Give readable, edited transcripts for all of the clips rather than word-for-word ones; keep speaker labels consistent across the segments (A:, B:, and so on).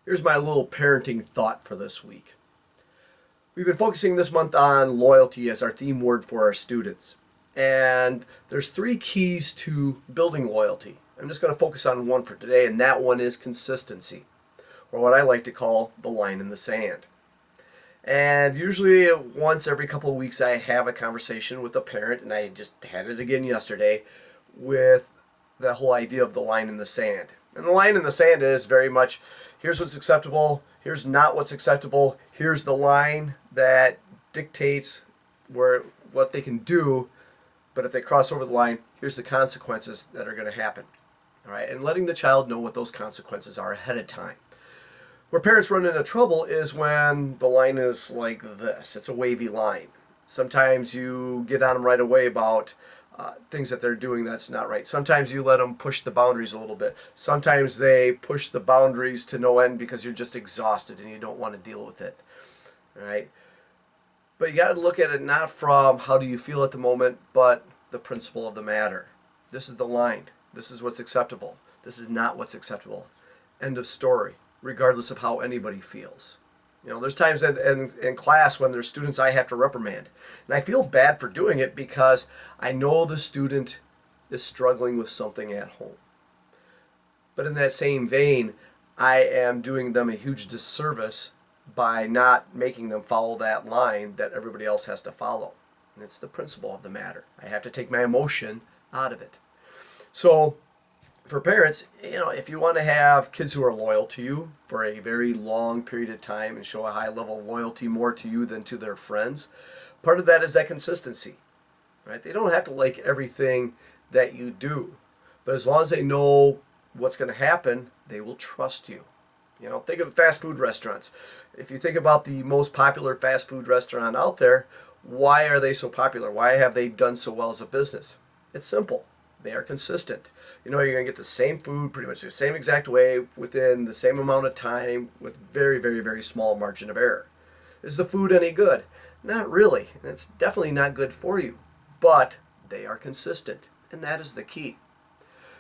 A: Here's my little parenting thought for this week. We've been focusing this month on loyalty as our theme word for our students. And there's 3 keys to building loyalty. I'm just going to focus on one for today, and that one is consistency, or what I like to call the line in the sand. And usually once every couple of weeks I have a conversation with a parent, and I just had it again yesterday, with the whole idea of the line in the sand. And the line in the sand is very much, here's what's acceptable, here's not what's acceptable, here's the line that dictates what they can do, but if they cross over the line, here's the consequences that are going to happen. All right, and letting the child know what those consequences are ahead of time. Where parents run into trouble is when the line is like this. It's a wavy line. Sometimes you get on them right away about things that they're doing that's not right. Sometimes you let them push the boundaries a little bit. Sometimes they push the boundaries to no end because you're just exhausted and you don't want to deal with it. All right? But you got to look at it not from how do you feel at the moment, but the principle of the matter. This is the line. This is what's acceptable. This is not what's acceptable. End of story, regardless of how anybody feels. You know, there's times in class when there's students I have to reprimand. And I feel bad for doing it because I know the student is struggling with something at home. But in that same vein, I am doing them a huge disservice by not making them follow that line that everybody else has to follow. And it's the principle of the matter. I have to take my emotion out of it. So for parents, if you want to have kids who are loyal to you for a very long period of time and show a high level of loyalty more to you than to their friends, part of that is that consistency. Right? They don't have to like everything that you do, but as long as they know what's going to happen, they will trust you. Think of fast food restaurants. If you think about the most popular fast food restaurant out there, why are they so popular? Why have they done so well as a business? It's simple. They are consistent. You're going to get the same food pretty much the same exact way within the same amount of time with very, very, very small margin of error. Is the food any good? Not really. And it's definitely not good for you. But they are consistent. And that is the key.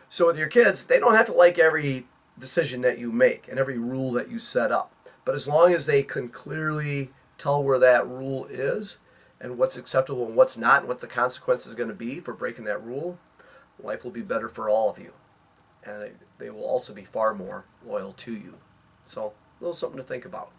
A: So with your kids, they don't have to like every decision that you make and every rule that you set up. But as long as they can clearly tell where that rule is and what's acceptable and what's not and what the consequence is going to be for breaking that rule, life will be better for all of you. And they will also be far more loyal to you. So, a little something to think about.